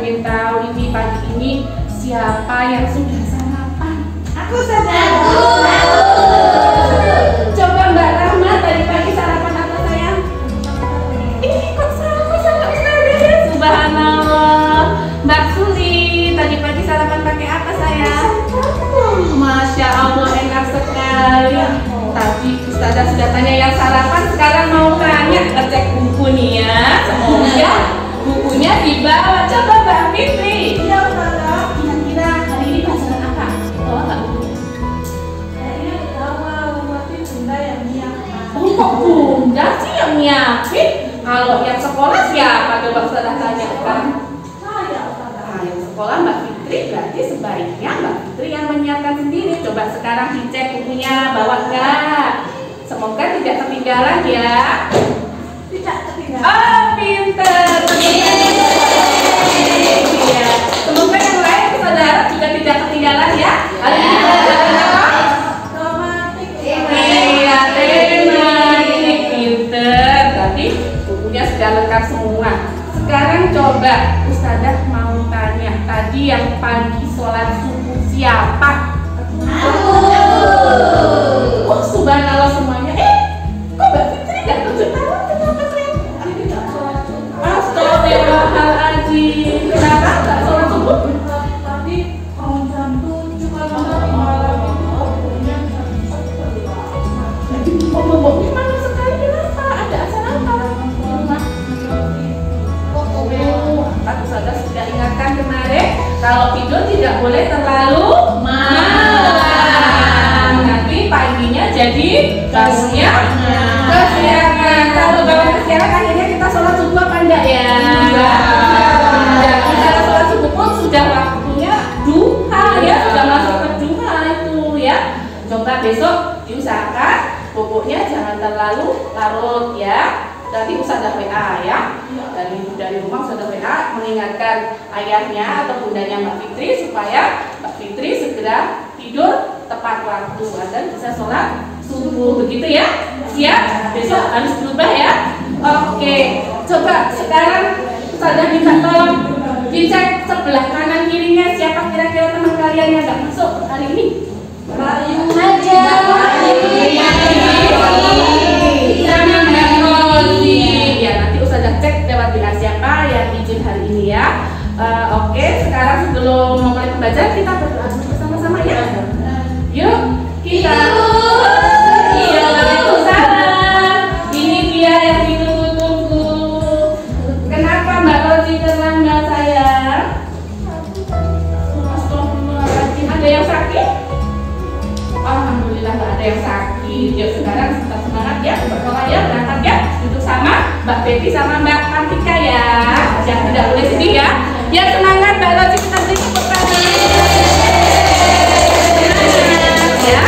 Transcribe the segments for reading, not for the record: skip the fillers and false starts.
pengen tahu ini pagi ini siapa yang sudah sarapan? Aku sudah. Coba Mbak Rahma tadi pagi sarapan apa sayang? Kok sama Ustazah? Subhanallah. Mbak Suli tadi pagi sarapan pakai apa sayang? Masya Allah, enak sekali. Tadi Ustazah sudah tanya yang sarapan, sekarang mau tanya, ngecek buku nih ya. Semoga bukunya dibawa. Coba Mbak Fitri. Iya Ustazah. Kira-kira hari ini pelajaran apa? Bawa nggak bukunya? Kayaknya bawa berarti bunda yang nyiapkan. Oh, kok bunda sih yang nyiapin? Kalau yang sekolah siapa? Coba Ustazah tanyakan. Saya Ustazah. Nah, yang sekolah Mbak Fitri, berarti sebaiknya Mbak Fitri yang menyiapkan sendiri. Coba sekarang dicek bukunya, bawa nggak? Semoga tidak ketinggalan ya. Tidak ketinggalan. Oh, pinter. Ya. Semoga yang lain saudara juga tidak ketinggalan ya. Hari ini pelajaran apa? Romantik. Iya, tema ini pinter. Berarti bukunya sudah lengkap semua. Sekarang coba Ustazah mau tanya, tadi yang pagi sholat subuh siapa? Oh, subhanallah semuanya. Kok Mbak Fitri nggak tunjuk tangan? Kenapa sayang? Hari ini nggak sholat subuh. Astagfirullahaladzim. Kenapa nggak sholat subuh? Tadi jam 7 kalau nggak malam itu bukunya jam 11. Oh, gimana sekali? Kenapa? Ada acara apa? Di rumah? Aku sudah ingatkan kemarin, kalau tidur tidak boleh terlalu malam. Nanti paginya jadi bangunnya kesiangan. Kalau bangun kesiangan akhirnya kita sholat subuh apa enggak ya? Enggak. Kita sholat subuh pun sudah waktunya duha ya, sudah masuk ke duha itu ya. Coba besok diusahakan pokoknya jangan terlalu larut ya. Tadi Ustazah WA ya, dari rumah Ustazah WA mengingatkan ayahnya atau bundanya Mbak Fitri supaya Mbak Fitri segera tidur tepat waktu dan bisa sholat subuh, begitu ya. Siap? Besok harus berubah ya. Oke, coba sekarang Ustazah minta tolong dicek sebelah kanan kirinya siapa kira-kira teman kalian yang nggak masuk hari ini. Bayu aja. Sama Mbak Rosi. Ya, nanti Ustazah cek lewat WA siapa yang izin hari ini ya. Oke, sekarang sebelum memulai pembelajaran kita berdoa dulu bersama-sama ya. Yuk, kita. Iya, Waalaikumsalam. Ini dia yang ditunggu-tunggu. Kenapa Mbak Rosi terlambat sayang? Astagfirullahaladzim. Ada yang sakit? Alhamdulillah nggak ada yang sakit. Yuk sekarang tetap semangat ya, bersekolah ya, berangkat ya. Duduk sama Mbak Betty sama Mbak Kartika ya. Yang tidak boleh sedih ya. Ya semangat Mbak Rosi, kita beri tepuk tangan. Ya,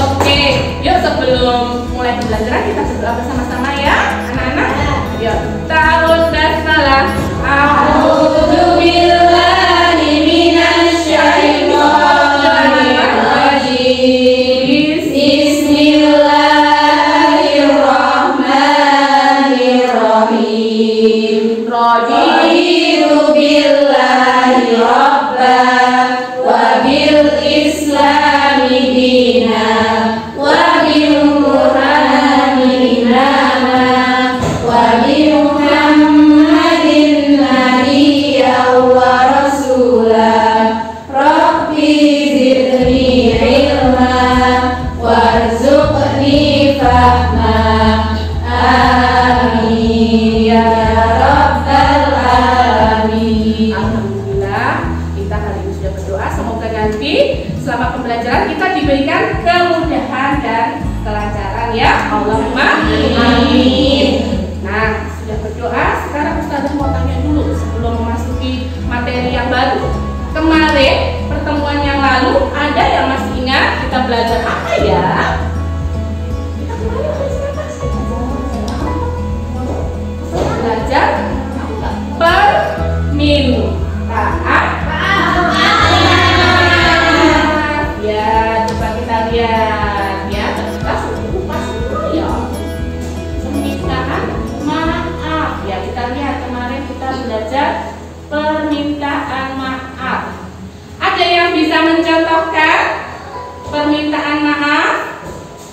oke. Yuk sebelum mulai pembelajaran kita berdoa bersama-sama ya, anak-anak. Yuk, tahun basmalah. A'udzubillahi minasyaitonir rajim. Bismillahirrahmanirrahim. Raditu billahi rabban wa bil islami dinan wa bil qur'ani imama wa bi muhammadin nabiyyan wa rasulah. Rabbi zidni ilma warzuqni fahma. Amin ya rabbal alamin. Alhamdulillah, kita hari ini sudah berdoa. Semoga nanti selama pembelajaran kita diberikan kemudahan dan kelancaran ya. Allahumma amin. Nah, sudah berdoa. Sekarang Ustazah mau tanya dulu sebelum memasuki materi yang baru. Kemarin pertemuan yang lalu ada yang masih ingat kita belajar apa ya? Kita kemarin belajar apa sih? Belajar permintaan. Ya, coba kita lihat ya. Ternyata sudah lupa semua ya. Permintaan maaf. Ya, kita lihat kemarin kita belajar permintaan maaf. Ada yang bisa mencontohkan permintaan maaf?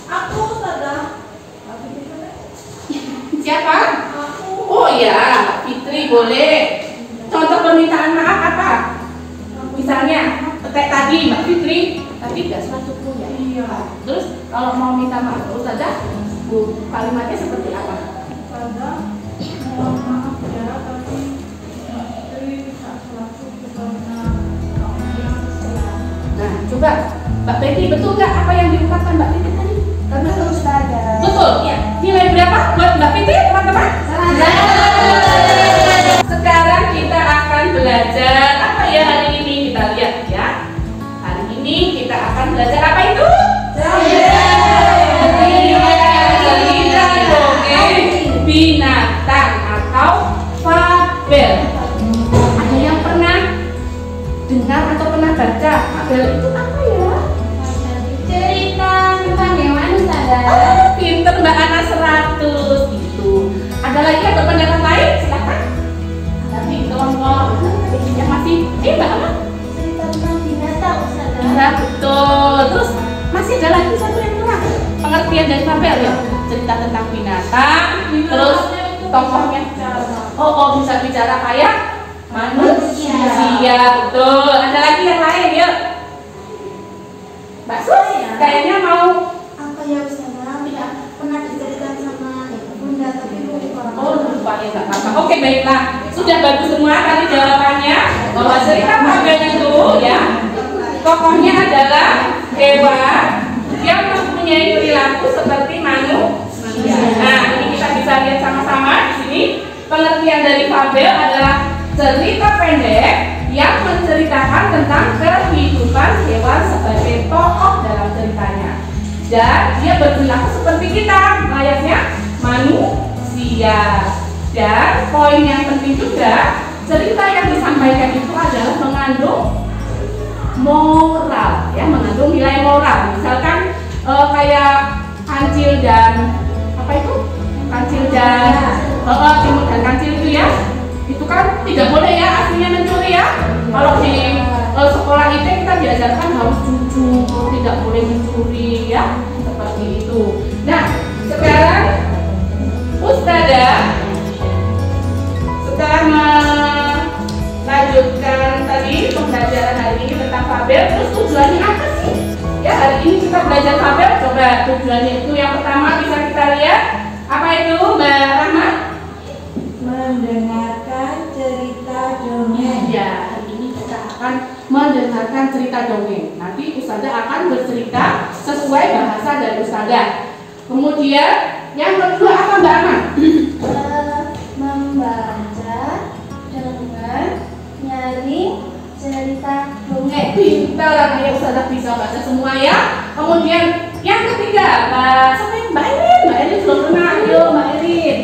Aku Ustazah. Siapa? Aku. Oh ya, Fitri boleh. Contoh permintaan maaf apa? Misalnya, kayak tadi Mbak Fitri, tapi nggak sholat subuh ya? Iya. Terus kalau mau minta maaf ke Ustazah, Bu, kalimatnya seperti apa? Ustazah, mohon maaf ya, tapi Fitri bisa sholat subuh karena aku yang siang. Nah, coba Mbak Betty, betul nggak apa yang diungkapkan Mbak Fitri tadi? Karena Ustazah. betul, ya. Nilai berapa buat Mbak Fitri, teman-teman? Sekarang kita akan belajar apa ya hari ini? Kita lihat ya. Hari ini kita akan belajar apa itu? Cerita dongeng binatang atau fabel. Ada yang pernah dengar atau pernah baca fabel itu apa ya? Cerita tentang hewan Ustazah. Oh, pinter Mbak Ana 100 itu. Ada lagi yang berpendapat lain? Silakan. Tapi kelompok yang masih Mbak Ana? Cerita tentang binatang Ustazah. Iya betul. Terus masih ada lagi satu yang kurang. Pengertian dari fabel ya. Cerita tentang binatang. Terus tokohnya. Oh bisa bicara kayak manusia. Iya betul. Ada lagi yang lain yuk. Mbak Sus, kayaknya mau. Apa ya Ustazah? Tidak pernah diceritakan sama Bunda tapi lupa. Oh lupa ya nggak apa-apa. Oke baiklah. Sudah bagus semua tadi jawabannya. Bahwa cerita fabel itu ya. Tokohnya adalah hewan yang mempunyai perilaku seperti manusia. Nah, ini kita bisa lihat sama-sama di sini. Pengertian dari fabel adalah cerita pendek yang menceritakan tentang kehidupan hewan sebagai tokoh dalam ceritanya. Dan dia berperilaku seperti kita, layaknya manusia. Dan poin yang penting juga, cerita yang disampaikan itu adalah mengandung moral, ya, mengandung nilai moral. Misalkan kayak kancil dan apa itu? Kancil dan timur dan kancil itu ya, itu kan tidak boleh ya aslinya mencuri ya. Kalau di sekolah itu kita diajarkan harus jujur, tidak boleh mencuri ya, seperti itu. Nah, sekarang Ustazah setelah melanjutkan tadi pembelajaran hari ini tentang fabel, terus tujuannya apa sih? Ya hari ini kita belajar fabel, coba tujuannya itu yang pertama bisa kita lihat apa itu Mbak Rahma? Mendengarkan cerita dongeng. Ya hari ini kita akan mendengarkan cerita dongeng. Nanti Ustazah akan bercerita sesuai bahasa dari Ustazah. Kemudian yang kedua apa Mbak Rahma? Membaca dengan nyari cerita dongeng. Pintar akhirnya Ustazah bisa baca semua ya. Kemudian yang ketiga Mbak Erin belum pernah. Ayo Mbak Erin.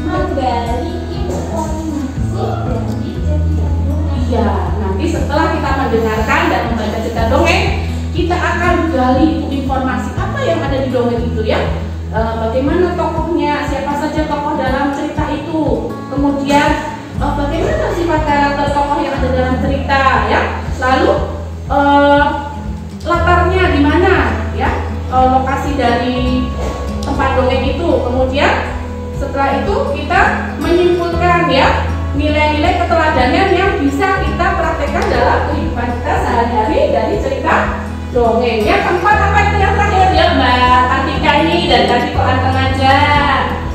Menggali informasi dari cerita dongeng. Iya, nanti setelah kita mendengarkan dan membaca cerita dongeng, kita akan gali informasi apa yang ada di dongeng itu ya. Bagaimana tokohnya, siapa saja tokoh dalam cerita itu. Kemudian bagaimana sifat karakter tokoh yang ada dalam cerita ya. Lalu latarnya di mana ya, lokasi dari tempat dongeng itu. Kemudian setelah itu kita menyimpulkan ya nilai-nilai keteladanan yang bisa kita praktekkan dalam kehidupan kita sehari-hari dari cerita dongeng. Yang keempat apa itu yang terakhir ya Mbak Atika ini dan tadi kok anteng aja.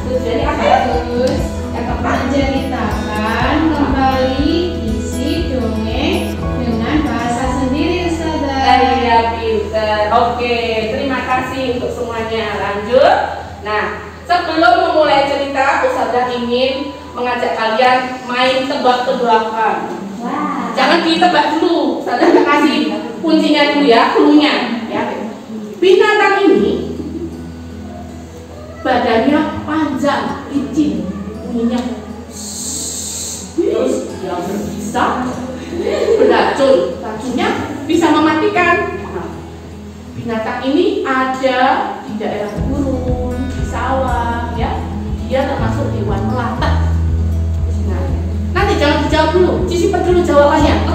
Tujuannya apa ya Gus? Yang keempat Menceritakan kembali isi dongeng dengan bahasa sendiri Ustazah. Iya pinter. Oke, terima kasih untuk semuanya. Lanjut. Nah, sebelum memulai cerita, Ustazah ingin mengajak kalian main tebak-tebakan. Wah. Jangan ditebak dulu, Ustazah kasih kuncinya dulu ya, cluenya ya. Binatang ini badannya panjang, licin, bunyinya terus dia bisa beracun, racunnya bisa mematikan. Nah, binatang ini ada di daerah gurun, di sawah ya. Dia termasuk hewan melata. Nah, nanti jangan dijawab jawabannya.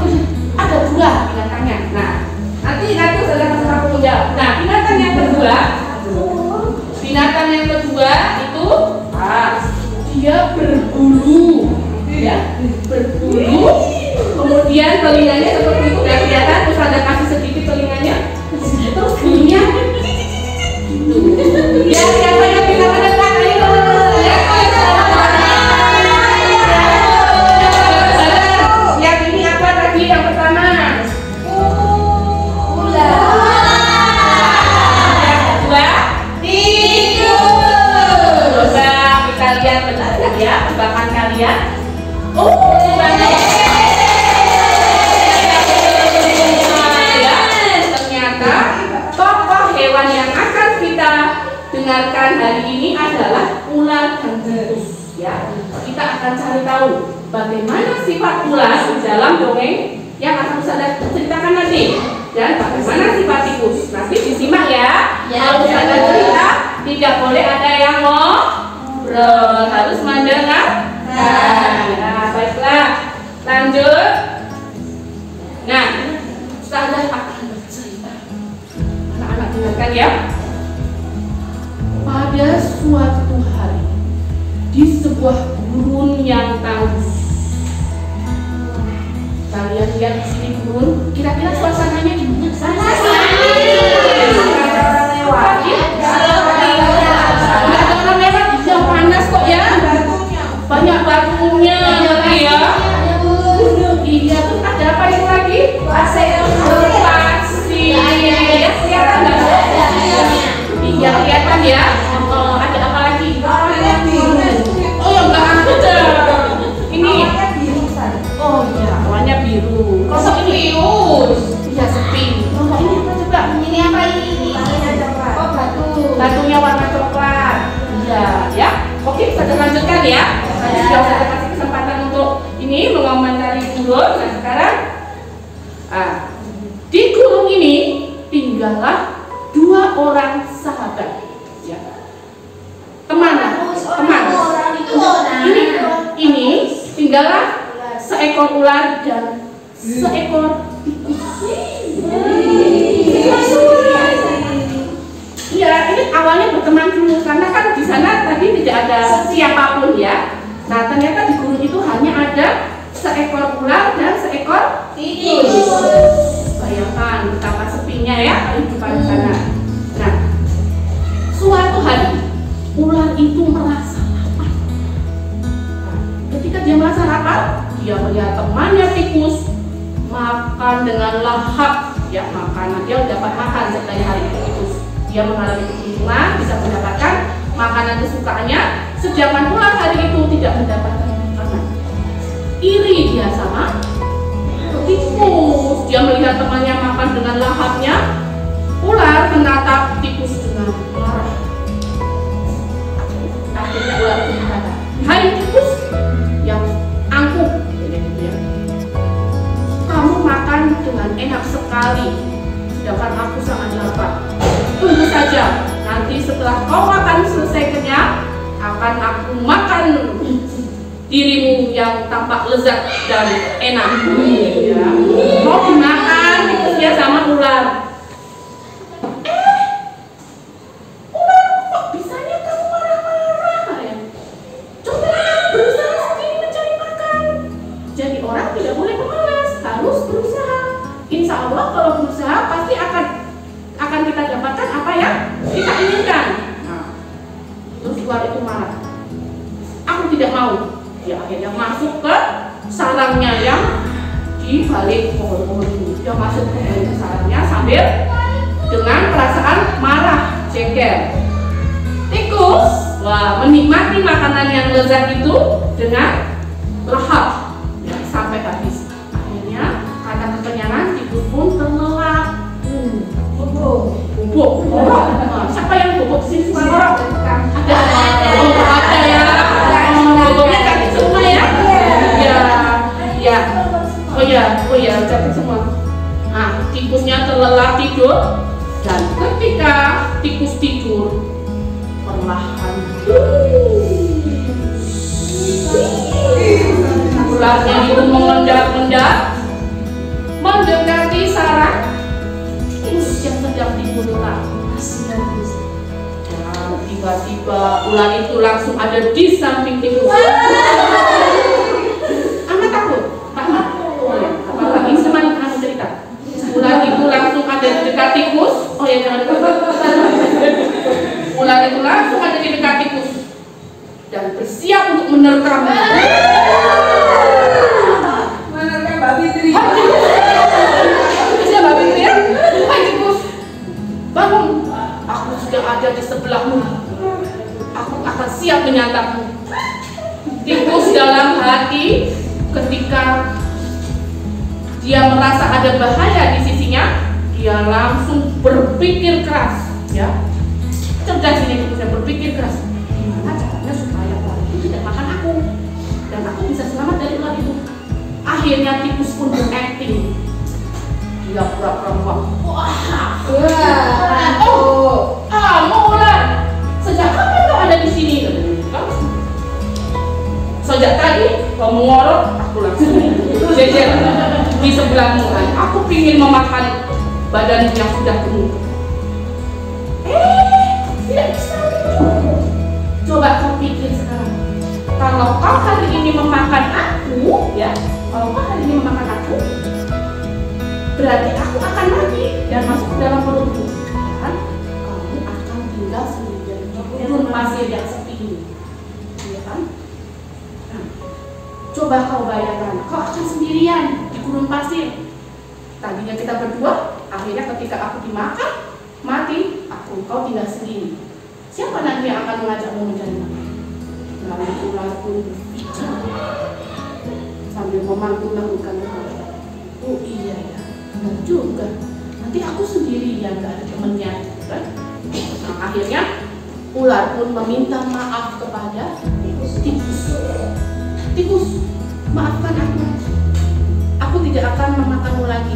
Ada dua binatangnya. Nah, nanti saudara kasih menjawab. Nah, binatang yang kedua itu dia berbulu, ya, berbulu. Kemudian telinganya seperti itu, udah kelihatan. Terus ada kasih sedikit telinganya, terus bulunya. Ya, siapa yang bisa menebak? Ayo, yang ini apa tadi yang pertama? Ular. Yang kedua, tikus. Coba kita lihat benar nggak ya tebakan kalian? Banyak. Ternyata tokoh hewan yang akan kita dengarkan hari ini adalah ular dan tikus. Ya, kita akan cari tahu bagaimana sifat ular di dalam dongeng yang akan saya ceritakan nanti, dan bagaimana sifat tikus. Nanti disimak ya. Kalau saya cerita, tidak boleh ada yang ngobrol, harus mendengar. Nah, baiklah, lanjut. Nah, saya akan bercerita. Anak-anak dengarkan ya. Pada suatu hari di sebuah gurun yang tandus. Kalian lihat di sini gurun. Kira-kira suasananya gimana? Ada orang lewat, bisa panas kok ya. Banyak batunya, ya. Iya, terus ada apa itu lagi? Pasir. Ya, kelihatan nggak? Iya, kelihatan ya. Ada apa lagi? Oh, yang nggak ada. Ini. Oh iya, warnanya biru. Kok serius? Iya, sepi. Oh, ini apa coba? Ini apa ini? Oh, batu. Batunya warna coklat. Iya, ya. Oke, kita lanjutkan ya. Tadi sudah saya kasih kesempatan untuk ini mengomentari gurun. Nah, sekarang di gurun ini tinggallah dua orang sahabat. Ya. Teman. Ini tinggallah seekor ular dan seekor tikus. Iya, ini awalnya berteman dulu karena kan di sana tadi tidak ada siapapun ya. Nah, ternyata di gurun itu hanya ada seekor ular dan seekor tikus. Bayangkan betapa sepinya ya kehidupan di sana. Nah, suatu hari ular itu merasa lapar. Ketika dia merasa lapar, dia melihat temannya tikus makan dengan lahap, ya, makanan dia dapat makan setiap hari. Tikus dia mengalami keuntungan, bisa mendapatkan makanan kesukaannya, sedangkan ular hari itu tidak mendapatkan makanan. Iri dia sama tikus. Dia melihat temannya makan dengan lahapnya. Ular menatap tikus dengan marah. Akhirnya ular itu berkata, "Hai tikus yang angkuh, kamu makan dengan enak sekali, sedangkan aku sangat lapar. Tunggu saja, nanti setelah kau makan selesai kenyang, akan aku makan dirimu yang tampak lezat dan enak." Ya. Mau dimakan tikusnya sama ular. Ular, kok bisanya kamu marah-marah ya? Coba berusaha sendiri mencari makan. Jadi orang tidak boleh pemalas, harus berusaha. Insya Allah kalau berusaha pasti akan kita dapatkan apa yang kita inginkan. Nah, terus ular itu marah. Aku tidak mau. Dia akhirnya masuk ke sarangnya yang di balik pohon-pohon itu. Dia masuk ke sarangnya sambil dengan perasaan marah, jengkel. Tikus, menikmati makanan yang lezat itu dengan lahap, ya, sampai habis. Akhirnya karena kekenyangan tikus pun terlelap. Bubuk. Siapa yang bubuk sih? Ada ya. Bubuknya cantik semua ya. Ya. Oh ya, cantik semua. Nah, tikusnya terlelap tidur, dan ketika tikus tidur, perlahan ularnya itu mengendap-endap sedang tidur lelap. Tiba-tiba ular itu langsung ada di samping tikus. Amat takut? Apalagi seman kamu cerita. Ular itu langsung ada di dekat tikus. Oh ya, jangan lupa. Ular itu langsung ada di dekat tikus dan bersiap untuk menerkam. Menerkam Mbak Fitri. Bisa Mbak Fitri ya? Hai tikus, bangun. Aku sudah ada di sebelahmu. Aku akan siap menyantapmu. Tikus dalam hati ketika dia merasa ada bahaya di sisinya, dia langsung berpikir keras, ya. Cerdas ini tikusnya berpikir keras. Gimana caranya supaya ular itu tidak makan aku dan aku bisa selamat dari ular itu? Akhirnya tikus pun berakting. Dia pura-pura mau ular. Sejak kapan kau ada di sini? Sejak tadi kau mengorok, aku langsung jejer di sebelahmu. Aku ingin memakan badan yang sudah gemuk. Tidak bisa. Coba kau pikir sekarang. Kalau kau hari ini memakan aku, ya, kalau kau hari ini memakan aku, berarti aku akan mati dan masuk ke dalam perutmu. Dan kamu akan tinggal sendirian di gurun pasir yang sepi ini, ya kan? Nah, coba kau bayangkan, kau akan sendirian di gurun pasir. Tadinya kita berdua, akhirnya ketika aku dimakan, mati, kau tinggal sendiri. Siapa nanti yang akan mengajakmu mencari makan? Lalu ular pun berbicara sambil memanggul-manggulkan kepala. Oh iya ya, benar juga. Nanti aku sendirian, gak ada temennya, kan? Nah, akhirnya ular pun meminta maaf kepada tikus. Tikus, maafkan aku. Aku tidak akan memakanmu lagi.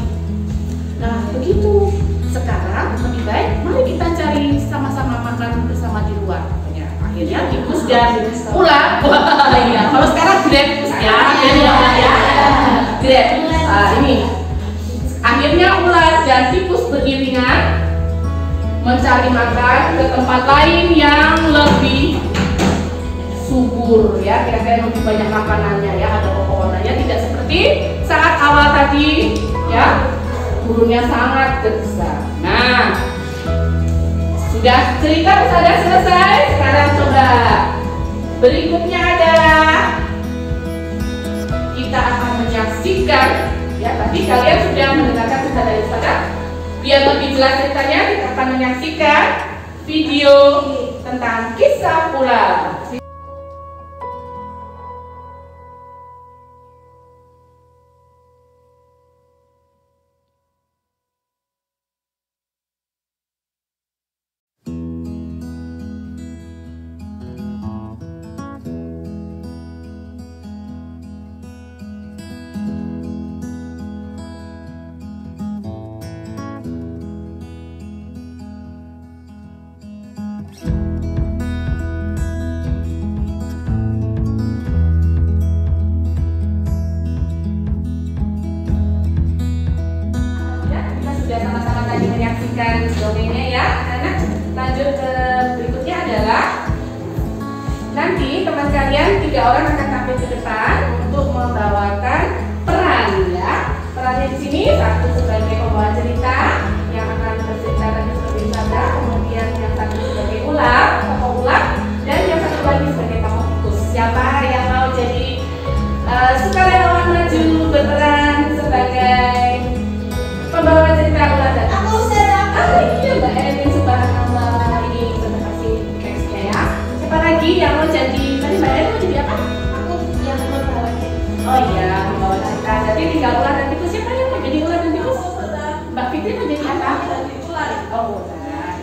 Nah, begitu. Sekarang lebih baik, mari kita cari sama-sama makan bersama di luar. Ya, akhirnya tikus dan ular. Wah, iya. Kalau sekarang grab ya, grab. Ini. Akhirnya ular dan tikus beriringan mencari makan ke tempat lain yang lebih subur, ya. Kira-kira lebih banyak makanannya, ya. Ada pohon-pohonannya, tidak seperti saat awal tadi, ya. Gurunnya sangat besar. Nah, sudah cerita sudah selesai. Sekarang coba berikutnya adalah kita akan menyaksikan, ya, tadi kalian sudah mendengarkan cerita dari Ustazah. Biar lebih jelas ceritanya, kita akan menyaksikan video tentang kisah ular. Dongengnya, ya. Anak lanjut ke berikutnya adalah nanti teman kalian 3 orang akan tampil ke depan untuk membawakan peran, ya. Perannya di sini satu sebagai pembawa cerita yang akan bercerita tadi seperti Sandra, kemudian yang satu sebagai ular, tokoh ular, dan yang satu lagi sebagai tokoh tikus. Siapa yang mau jadi sukarelawan maju berperan sebagai pembawa cerita ular dan tikus? Iya, Mbak Erin, subhanallah. Ini sudah kasih teksnya, ya. Siapa lagi yang mau jadi? Tadi Mbak Erin mau jadi apa? Aku yang membawa cerita. Oh iya, membawa cerita. Jadi tinggal ular dan tikus. Siapa yang mau jadi ular dan tikus? Mbak Fitri mau jadi apa? Jadi ular. Oh, ular.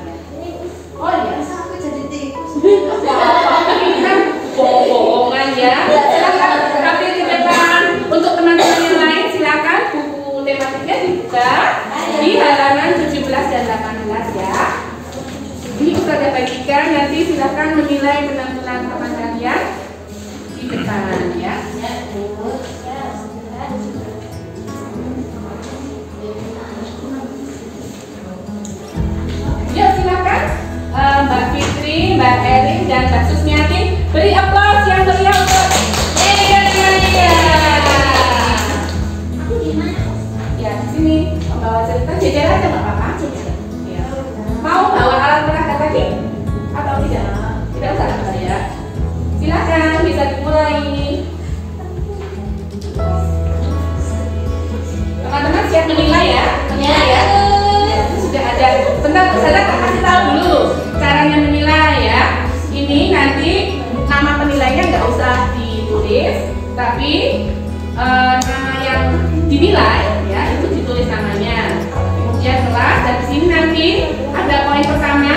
Oh iya. Masa aku jadi tikus? Ini kan bohongan, ya. Silakan tampil ke depan. Untuk teman-teman yang lain, silakan buku tematiknya dibuka di halaman 17 dan 18, ya. Ini sudah bagikan, nanti silakan menilai penampilan teman kalian di depan, ya. Beri aplaus yang meriah untuk Ega. Aku gimana? Ya, di sini membawa cerita jajar aja nggak apa-apa. Ya. Mau bawa alat peragat lagi atau tidak? Tidak usah ya. Silakan bisa dimulai. Teman-teman siap menilai ya? Menilai ya? Ya, itu sudah ada. Bentar, saya kasih tahu dulu caranya menilai ya. Ini nanti nama penilainya nggak usah ditulis, tapi nama yang dinilai ya itu ditulis namanya. Kemudian kelas dan di sini nanti ada poin pertama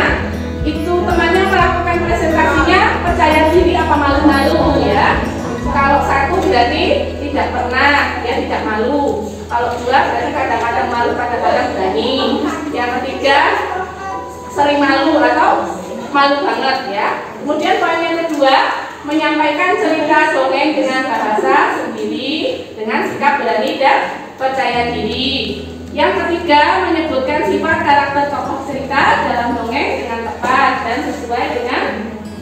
itu temannya melakukan presentasinya percaya diri apa malu-malu ya. Kalau satu berarti tidak pernah ya, tidak malu. Kalau dua berarti kadang-kadang malu, kadang-kadang berani. Yang ketiga sering malu atau malu banget ya. Kemudian poin yang kedua menyampaikan cerita dongeng dengan bahasa sendiri dengan sikap berani dan percaya diri. Yang ketiga menyebutkan sifat karakter tokoh cerita dalam dongeng dengan tepat dan sesuai dengan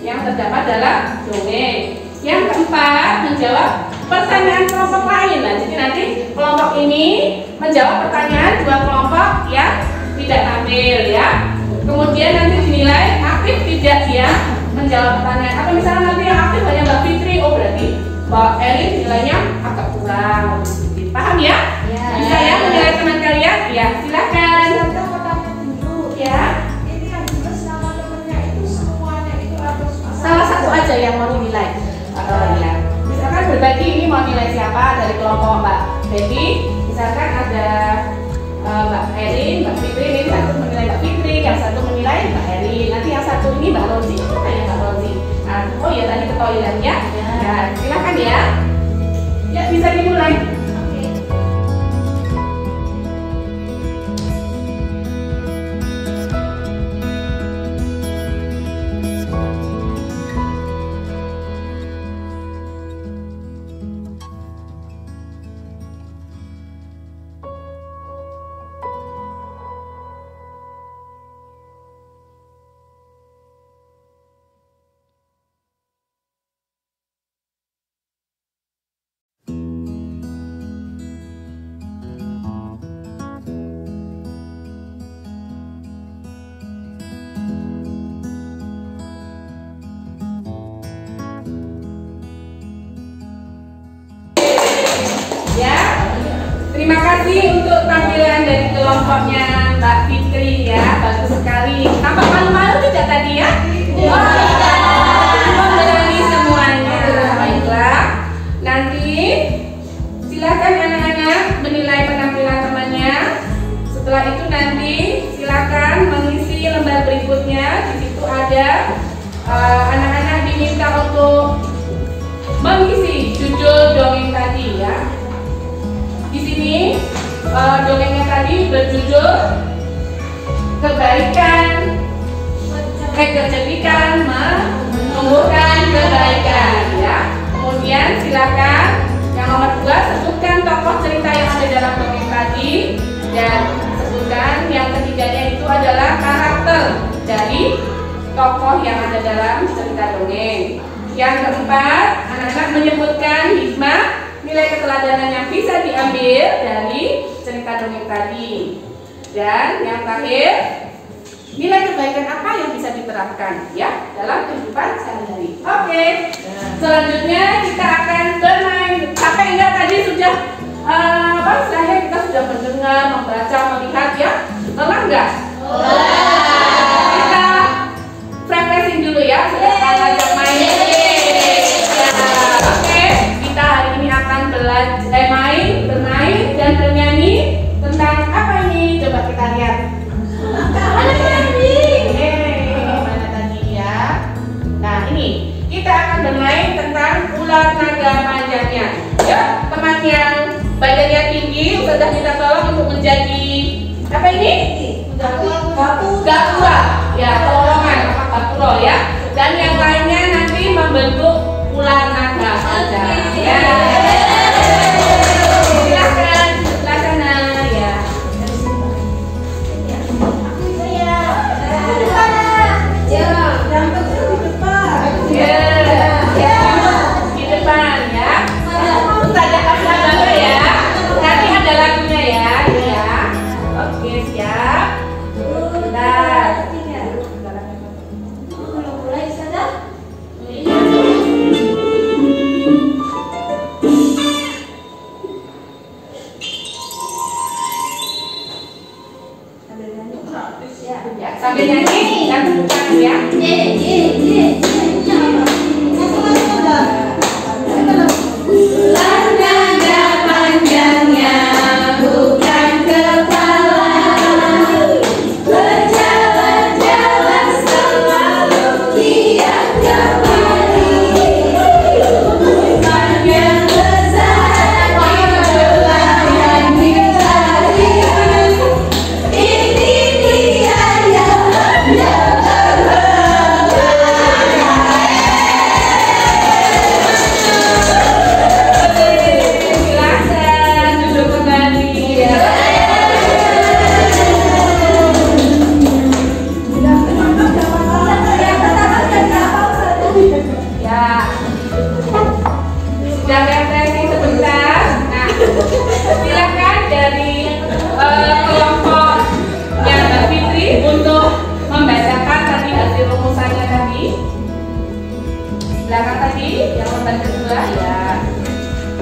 yang terdapat dalam dongeng. Yang keempat menjawab pertanyaan kelompok lain. Nah, jadi nanti kelompok ini menjawab pertanyaan dua kelompok yang tidak tampil ya. Kemudian nanti dinilai aktif tidak dia menjawab pertanyaan. Atau misalnya nanti yang aktif hanya Mbak Fitri, oh berarti Mbak Elin nilainya agak kurang. Paham ya? Ya. Bisa ya menilai teman kalian? Ya, silakan. Kita mau tanya dulu. Ya. Ini yang jelas nama temennya itu semuanya itu harus Salah satu aja yang mau dinilai. Ya. Misalkan berbagi ini mau nilai siapa dari kelompok Mbak Betty. Misalkan ada Mbak Erin, Mbak Fitri, ini satu menilai Mbak Fitri, yang satu menilai Mbak Erin. Nanti yang satu ini Mbak Rozi, kayak Mbak Rozi. Nah, oh ya tadi ke toilet ya. Ya, silakan ya. Ya bisa dimulai. Terima kasih untuk tampilan dari kelompoknya Mbak Fitri ya, bagus sekali. Tampak malu-malu tidak tadi ya? Oh tidak, berani semuanya. Baiklah, nanti silakan anak-anak menilai penampilan temannya. Setelah itu nanti silakan mengisi lembar berikutnya. Di situ ada anak-anak diminta untuk mengisi judul dongeng tadi ya. Di sini dongengnya tadi berjudul kebaikan, kecerdikan menumbuhkan kebaikan ya. Kemudian silakan yang nomor 2 sebutkan tokoh cerita yang ada dalam dongeng tadi dan sebutkan yang ketiganya itu adalah karakter dari tokoh yang ada dalam cerita dongeng. Yang keempat, anak-anak menyebutkan hikmah nilai keteladanan yang bisa diambil dari cerita dongeng tadi. Dan yang terakhir, nilai kebaikan apa yang bisa diterapkan ya dalam kehidupan sehari-hari. Oke. Selanjutnya kita akan bermain. Capek enggak tadi sudah kita sudah mendengar, membaca, melihat ya? Lelah enggak? Kita refreshing dulu ya. Sudah ngajak main. Bermain dan bernyanyi tentang apa ini? Coba kita lihat. Mana tadi ya? Nah ini kita akan bermain tentang ular naga panjangnya. Yuk teman yang badannya tinggi, sudah minta tolong untuk menjadi apa ini? Gapura. Ya tolongan gapura ya. Dan yang lainnya nanti membentuk ular naga panjang. Ya. Ya, Sambil nyanyi dan tepuk tangan ya. Lengan panjangnya bukan kepala, berjalan-jalan selalu kian kemari, panjang besar adalah yang dicari, ini dia yang silakan duduk kembali ya. Ya, sudah refreshing sebentar. Nah, silakan dari kelompoknya Mbak Fitri untuk membacakan tadi hasil rumusannya tadi. Belakang tadi yang lembar kedua ya.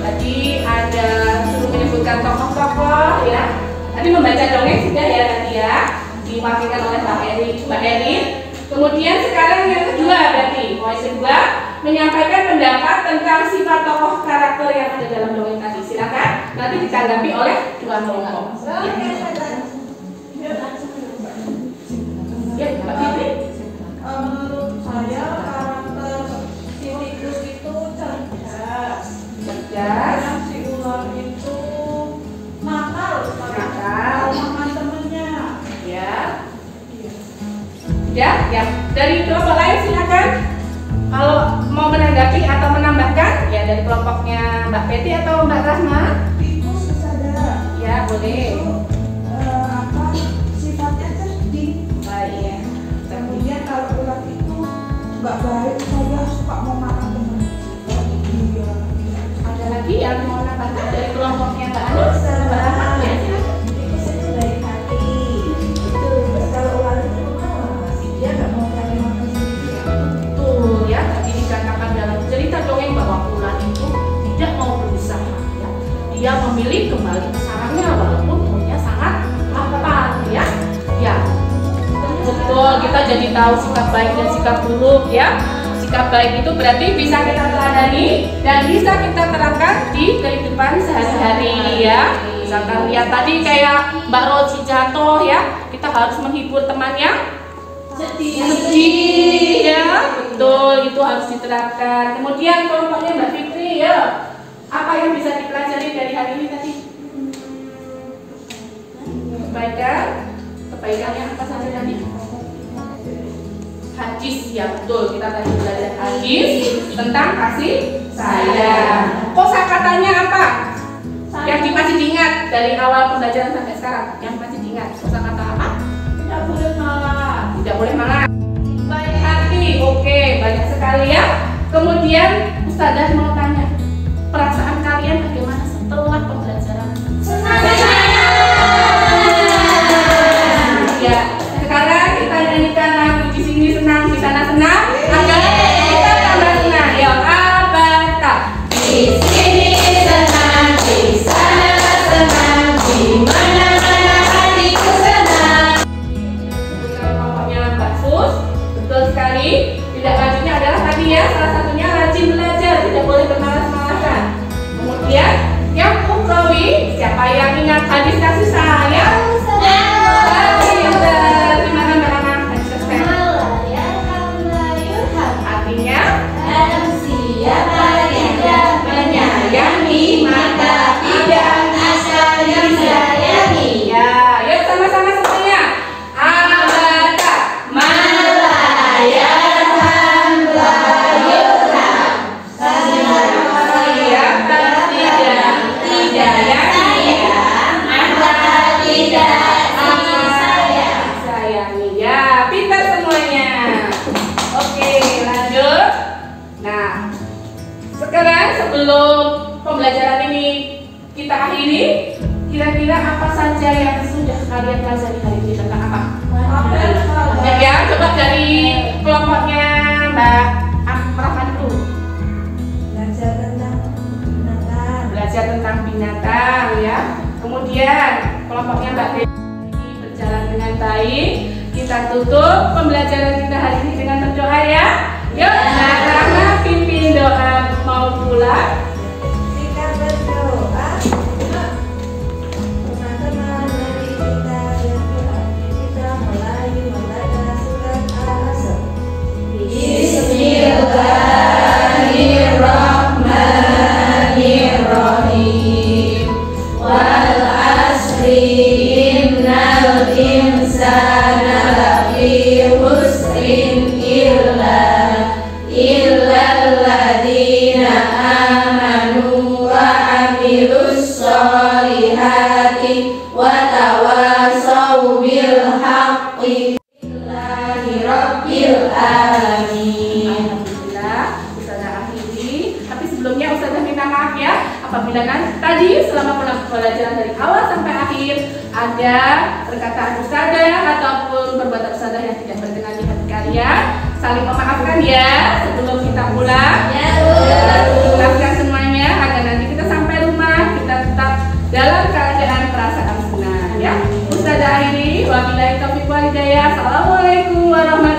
Tadi ada suruh menyebutkan tokoh-tokoh ya. Tadi membaca dongeng sudah ya tadi ya. Diwakilkan oleh Mbak Eri. Kemudian sekarang yang kedua berarti poin kedua menyampaikan pendapat tentang sifat tokoh karakter yang ada dalam dongeng tadi. Silakan nanti ditanggapi oleh dua kelompok. Ya, Mbak Fitri. Menurut saya karakter si tikus itu cerdas. Cerdas. Si ular itu nakal sama teman-temannya. Ya. Ya. Dari kelompok lain silakan. Kalau mau menanggapi atau menambahkan, ya dari kelompoknya Mbak Peti atau Mbak Rahma. Tikus sadar. Ya, boleh. Sifatnya cerdik. Baik ya. Kemudian kalau ular itu nggak baik, saya suka mau makan teman. Iya. Ada lagi yang mau menambahkan dari kelompoknya Mbak Anus, Mbak Rahma ya. Tikus itu baik hati. Terus kalau ular itu dia nggak mau cari makan sendiri. Betul ya, tadi dikatakan dalam cerita dongeng bahwa ular itu tidak mau berusaha ya. Dia memilih kembali ke sarangnya walaupun umurnya sangat lapar ya. Ya. Betul, kita jadi tahu sikap baik dan sikap buruk ya. Sikap baik itu berarti bisa kita teladani dan bisa kita terapkan di kehidupan sehari-hari ya. Misalkan lihat tadi kayak Mbak Roji jatuh ya, kita harus menghibur temannya sedih ya, betul itu harus diterapkan. Kemudian kelompoknya Mbak Fitri ya, apa yang bisa dipelajari dari hari ini tadi? Kebaikannya apa saja tadi? Hadis ya betul, kita tadi belajar hadis tentang kasih sayang. Kosakatanya apa? Yang masih diingat dari awal pembelajaran sampai sekarang, yang masih diingat kosakata apa? Tidak boleh marah. Tidak boleh marah. Baik hati, oke, banyak sekali ya. Kemudian Ustazah mau tanya, perasaan kalian bagaimana setelah pembelajaran? Senang. Ya, sekarang kita nyanyikan lagu di sini senang, di sana senang, agar kita tambah senang. Ya, abata. Di sini senang, di sana senang, di mana-mana hatiku senang. Kelompoknya Mbak Sus, betul sekali. Tidak lanjutnya adalah tadi ya, salah satunya rajin belajar, tidak boleh bermalas-malasan. Kemudian yang ukhrawi, siapa yang ingat hadis kasih sayang? Gimana Mbak Ana? Hadis kasih sayang. Artinya Siapa yang tidak menyayangi maka tidak asalnya disayangi. ya, yuk sama-sama semuanya. Abata Malayahan layuham. siapa tidak sayang Maka tidak disayang. sayangi. Ya, pintar semuanya. Oke, lanjut. Nah, sekarang sebelum pembelajaran ini kita akhiri, kira-kira apa saja yang sudah kalian pelajari hari ini tentang apa? Ya, coba dari kelompoknya Mbak Rahman dulu. Belajar tentang binatang. Belajar tentang binatang ya. Kemudian kelompoknya Mbak Dewi berjalan dengan baik. Kita tutup pembelajaran kita hari ini dengan berdoa ya. Yuk, Rahma pimpin doa mau pulang. Kita berdoa. Teman-teman, mari kita berdoa. Kita mulai membaca surat Al-Asr. Bismillahirrahmanirrahim. Wal asri innal insana lafi khusrin illalladzina amanu wa amilus solihati wa tawasaw bil haqqi rabbil alamin. Alhamdulillah, Ustazah akhiri. Tapi sebelumnya Ustazah minta maaf ya apabila tadi selama pembelajaran dari awal sampai akhir ada perkataan Ustazah ataupun perbuatan Ustazah yang tidak berkenan di hati kalian. Saling memaafkan ya sebelum kita pulang. Ya, Bu. Maafkan semuanya agar nanti kita sampai rumah kita tetap dalam keadaan perasaan senang ya. Ustazah akhiri, wabillahi taufiq wal hidayah. Assalamualaikum warahmatullahi wabarakatuh.